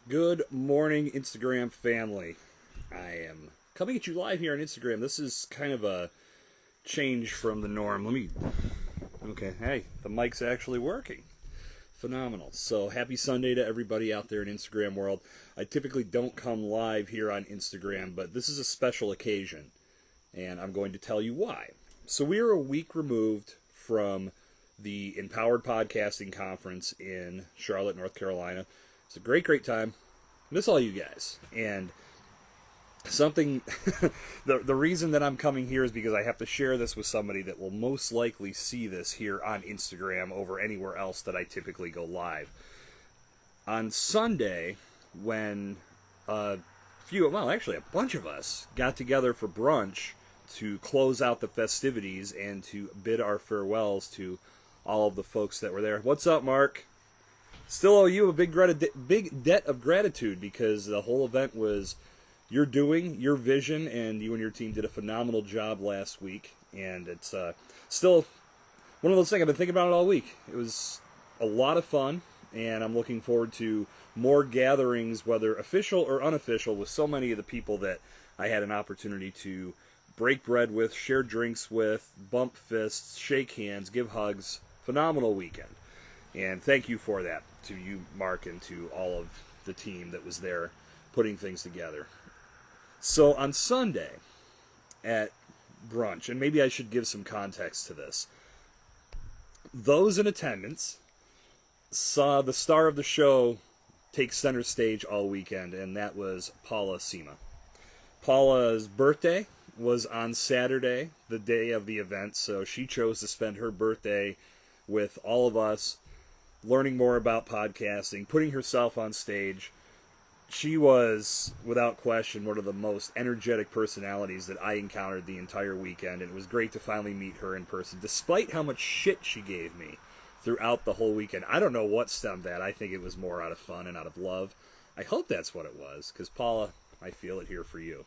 Good morning, Instagram family. I am coming at you live here on Instagram. This is kind of a change from the norm. Okay, hey, the mic's actually working. Phenomenal. So, happy Sunday to everybody out there in Instagram world. I typically don't come live here on Instagram, but this is a special occasion, and I'm going to tell you why. So, we are a week removed from the Empowered Podcasting Conference in Charlotte, North Carolina. It's a great, great time. Miss all you guys. And something, the reason that I'm coming here is because I have to share this with somebody that will most likely see this here on Instagram over anywhere else that I typically go live. On Sunday, when a bunch of us got together for brunch to close out the festivities and to bid our farewells to all of the folks that were there. What's up, Mark? Still owe you a big debt of gratitude because the whole event was your doing, your vision, and you and your team did a phenomenal job last week. And it's still one of those things I've been thinking about it all week. It was a lot of fun, and I'm looking forward to more gatherings, whether official or unofficial, with so many of the people that I had an opportunity to break bread with, share drinks with, bump fists, shake hands, give hugs. Phenomenal weekend. And thank you for that, to you, Mark, and to all of the team that was there putting things together. So on Sunday at brunch, and maybe I should give some context to this, those in attendance saw the star of the show take center stage all weekend, and that was Paula Sima. Paula's birthday was on Saturday, the day of the event, so she chose to spend her birthday with all of us, learning more about podcasting, putting herself on stage. She was, without question, one of the most energetic personalities that I encountered the entire weekend, and it was great to finally meet her in person, despite how much shit she gave me throughout the whole weekend. I don't know what stemmed that. I think it was more out of fun and out of love. I hope that's what it was, because Paula, I feel it here for you.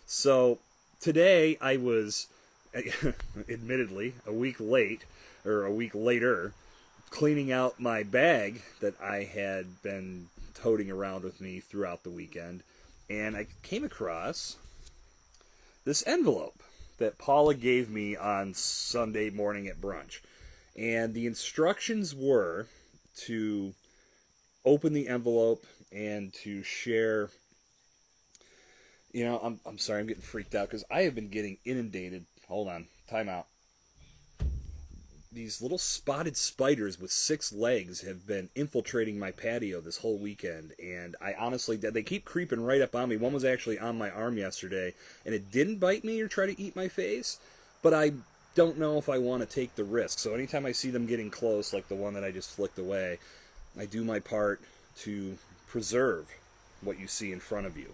So, today I was, admittedly, a week later, cleaning out my bag that I had been toting around with me throughout the weekend, and I came across this envelope that Paula gave me on Sunday morning at brunch. And the instructions were to open the envelope and to share. You know, I'm sorry, I'm getting freaked out because I have been getting inundated. Hold on, time out. These little spotted spiders with 6 legs have been infiltrating my patio this whole weekend, and I honestly, they keep creeping right up on me. One was actually on my arm yesterday, and it didn't bite me or try to eat my face, but I don't know if I want to take the risk. So anytime I see them getting close, like the one that I just flicked away, I do my part to preserve what you see in front of you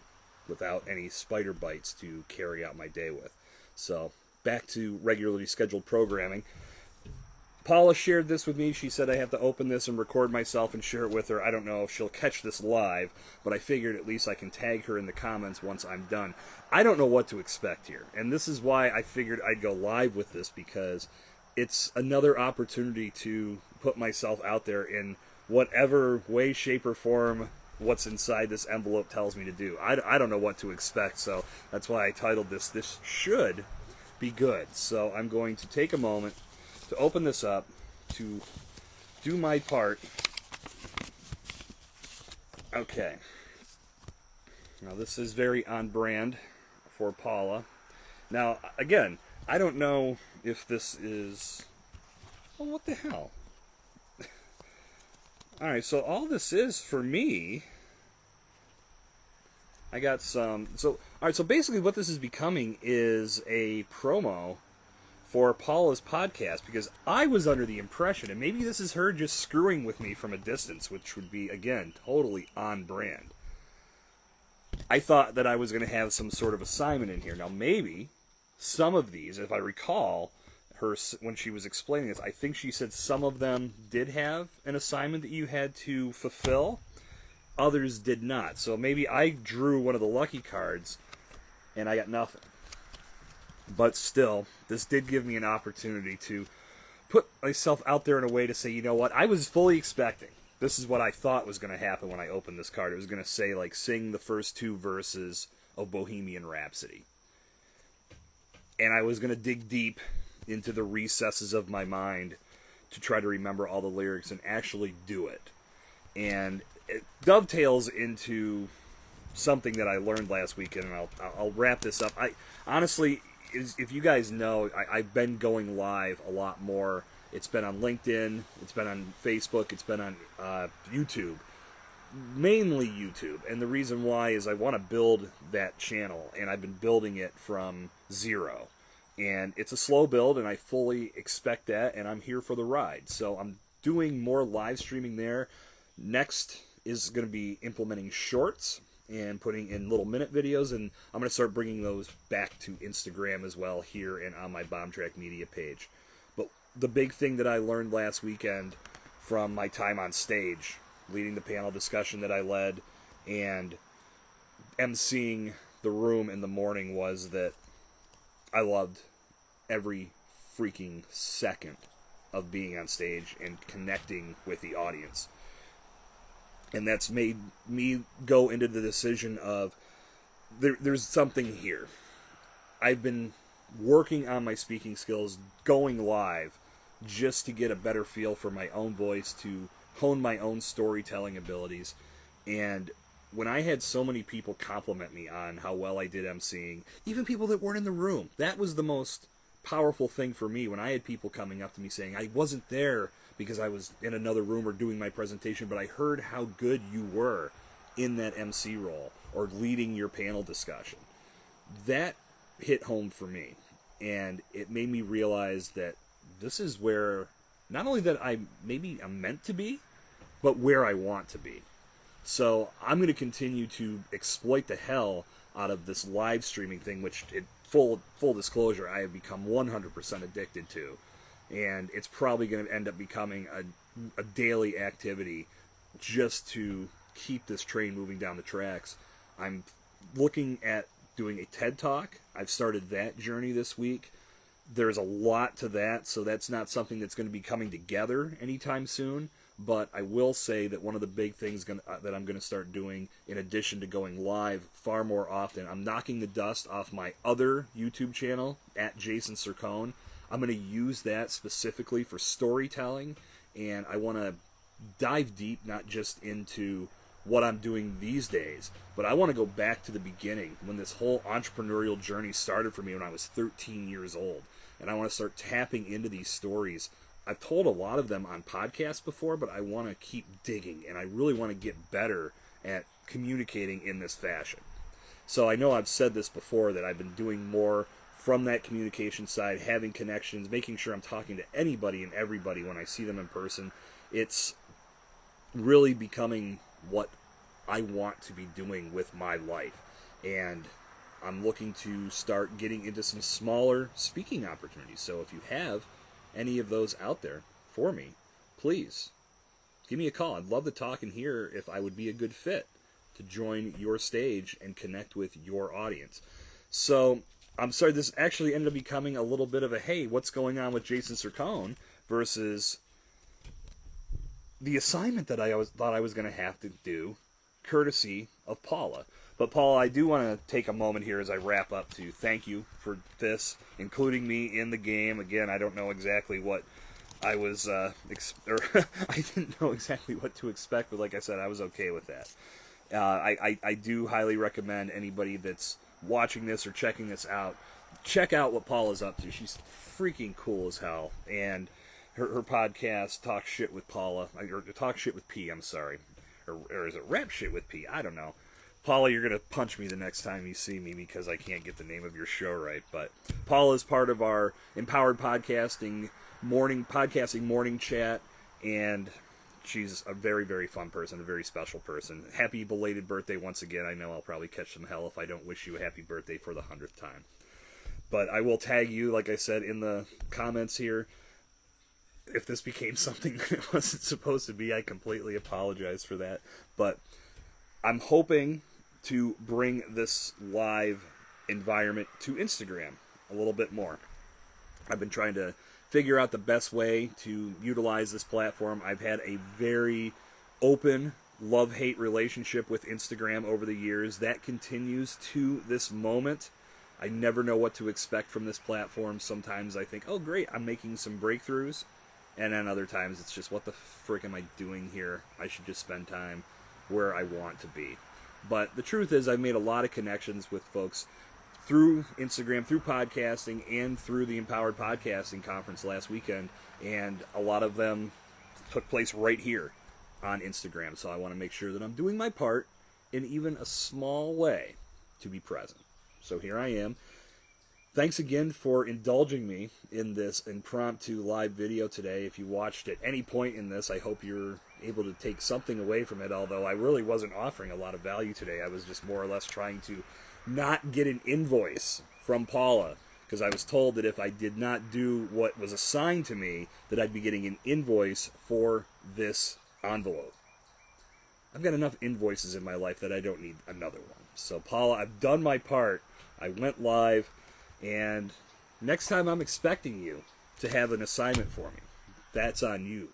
without any spider bites to carry out my day with. So, back to regularly scheduled programming. Paula shared this with me. She said I have to open this and record myself and share it with her. I don't know if she'll catch this live, but I figured at least I can tag her in the comments once I'm done. I don't know what to expect here, and this is why I figured I'd go live with this, because it's another opportunity to put myself out there in whatever way, shape, or form what's inside this envelope tells me to do. I don't know what to expect, so that's why I titled this Should Be Good. So I'm going to take a moment to open this up, to do my part. Okay. Now this is very on brand for Paula. Now, again, I don't know if this is... Well, what the hell? Alright, so all this is for me... I got some... Alright, so basically what this is becoming is a promo for Paula's podcast, because I was under the impression, and maybe this is her just screwing with me from a distance, which would be, again, totally on brand. I thought that I was going to have some sort of assignment in here. Now, maybe some of these, if I recall, her when she was explaining this, I think she said some of them did have an assignment that you had to fulfill. Others did not. So maybe I drew one of the lucky cards, and I got nothing. But still, this did give me an opportunity to put myself out there in a way to say, you know what, I was fully expecting this is what I thought was going to happen when I opened this card. It was going to say, like, sing the first 2 verses of Bohemian Rhapsody. And I was going to dig deep into the recesses of my mind to try to remember all the lyrics and actually do it. And it dovetails into something that I learned last weekend, and I'll wrap this up. I honestly, if you guys know, I've been going live a lot more. It's been on LinkedIn, it's been on Facebook, it's been on YouTube. Mainly YouTube, and the reason why is I want to build that channel, and I've been building it from zero. And it's a slow build, and I fully expect that, and I'm here for the ride. So I'm doing more live streaming there. Next is going to be implementing shorts and putting in little minute videos, and I'm going to start bringing those back to Instagram as well here and on my Bomb Track Media page. But the big thing that I learned last weekend from my time on stage, leading the panel discussion that I led and emceeing the room in the morning, was that I loved every freaking second of being on stage and connecting with the audience. And that's made me go into the decision of there's something here. I've been working on my speaking skills, going live, just to get a better feel for my own voice, to hone my own storytelling abilities. And when I had so many people compliment me on how well I did emceeing, even people that weren't in the room, that was the most powerful thing for me, when I had people coming up to me saying, I wasn't there because I was in another room or doing my presentation, but I heard how good you were in that MC role or leading your panel discussion. That hit home for me, and it made me realize that this is where, not only that I'm meant to be, but where I want to be. So I'm going to continue to exploit the hell out of this live streaming thing, which, full disclosure, I have become 100% addicted to. And it's probably going to end up becoming a daily activity just to keep this train moving down the tracks. I'm looking at doing a TED Talk. I've started that journey this week. There's a lot to that, so that's not something that's going to be coming together anytime soon. But I will say that one of the big things that I'm going to start doing, in addition to going live far more often, I'm knocking the dust off my other YouTube channel, at Jason Sircone. I'm going to use that specifically for storytelling, and I want to dive deep, not just into what I'm doing these days, but I want to go back to the beginning, when this whole entrepreneurial journey started for me when I was 13 years old, and I want to start tapping into these stories. I've told a lot of them on podcasts before, but I want to keep digging, and I really want to get better at communicating in this fashion. So I know I've said this before, that I've been doing more from that communication side, having connections, making sure I'm talking to anybody and everybody when I see them in person. It's really becoming what I want to be doing with my life. And I'm looking to start getting into some smaller speaking opportunities. So if you have any of those out there for me, please give me a call. I'd love to talk and hear if I would be a good fit to join your stage and connect with your audience. So I'm sorry, this actually ended up becoming a little bit of a, hey, what's going on with Jason Sircone, versus the assignment that I thought I was going to have to do, courtesy of Paula. But Paula, I do want to take a moment here as I wrap up to thank you for this, including me in the game. Again, I don't know exactly what I was, I didn't know exactly what to expect, but like I said, I was okay with that. I do highly recommend anybody that's watching this or checking this out, check out what Paula's up to. She's freaking cool as hell. And her podcast, Talk Shit with Paula, or Talk Shit with P, I'm sorry. Or is it Rap Shit with P? I don't know. Paula, you're going to punch me the next time you see me because I can't get the name of your show right. But Paula is part of our Empowered Podcasting morning chat, and she's a very, very fun person, a very special person. Happy belated birthday once again. I know I'll probably catch some hell if I don't wish you a happy birthday for the 100th time. But I will tag you, like I said, in the comments here. If this became something that it wasn't supposed to be, I completely apologize for that. But I'm hoping to bring this live environment to Instagram a little bit more. I've been trying to figure out the best way to utilize this platform. I've had a very open love-hate relationship with Instagram over the years. That continues to this moment. I never know what to expect from this platform. Sometimes I think, oh great, I'm making some breakthroughs. And then other times it's just, what the frick am I doing here? I should just spend time where I want to be. But the truth is, I've made a lot of connections with folks through Instagram, through podcasting, and through the Empowered Podcasting Conference last weekend. And a lot of them took place right here on Instagram. So I want to make sure that I'm doing my part in even a small way to be present. So here I am. Thanks again for indulging me in this impromptu live video today. If you watched at any point in this, I hope you're able to take something away from it, although I really wasn't offering a lot of value today. I was just more or less trying to not get an invoice from Paula, because I was told that if I did not do what was assigned to me, that I'd be getting an invoice for this envelope. I've got enough invoices in my life that I don't need another one. So Paula, I've done my part. I went live. And next time I'm expecting you to have an assignment for me. That's on you.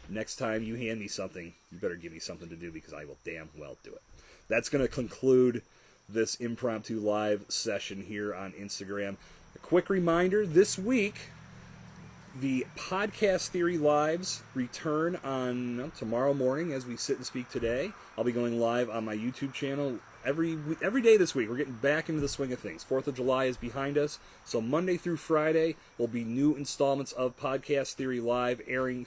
Next time you hand me something, you better give me something to do, because I will damn well do it. That's going to conclude this impromptu live session here on Instagram. A quick reminder, this week, the Podcast Theory Lives return on tomorrow morning as we sit and speak today. I'll be going live on my YouTube channel every day this week. We're getting back into the swing of things. 4th of July is behind us, so Monday through Friday will be new installments of Podcast Theory Live airing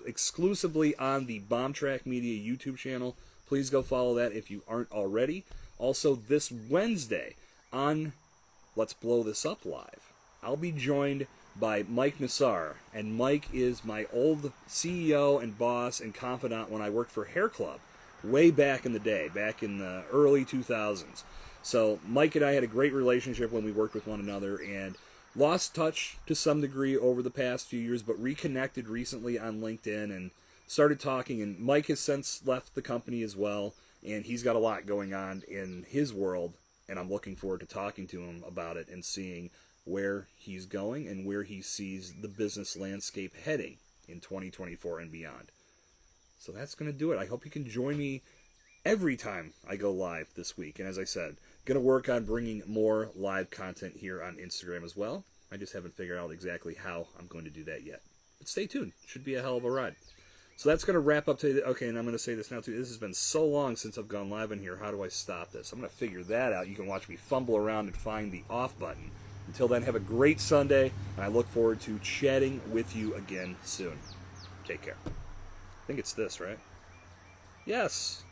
exclusively on the Bomb Track Media YouTube channel. Please go follow that if you aren't already. Also, this Wednesday on Let's Blow This Up Live, I'll be joined by Mike Nassar, and Mike is my old CEO and boss and confidant when I worked for Hair Club. Way back in the day, back in the early 2000s. So Mike and I had a great relationship when we worked with one another, and lost touch to some degree over the past few years, but reconnected recently on LinkedIn and started talking. And Mike has since left the company as well, and he's got a lot going on in his world, and I'm looking forward to talking to him about it and seeing where he's going and where he sees the business landscape heading in 2024 and beyond. So that's going to do it. I hope you can join me every time I go live this week. And as I said, going to work on bringing more live content here on Instagram as well. I just haven't figured out exactly how I'm going to do that yet. But stay tuned. Should be a hell of a ride. So that's going to wrap up today. Okay, and I'm going to say this now too. This has been so long since I've gone live in here. How do I stop this? I'm going to figure that out. You can watch me fumble around and find the off button. Until then, have a great Sunday, and I look forward to chatting with you again soon. Take care. I think it's this, right? Yes.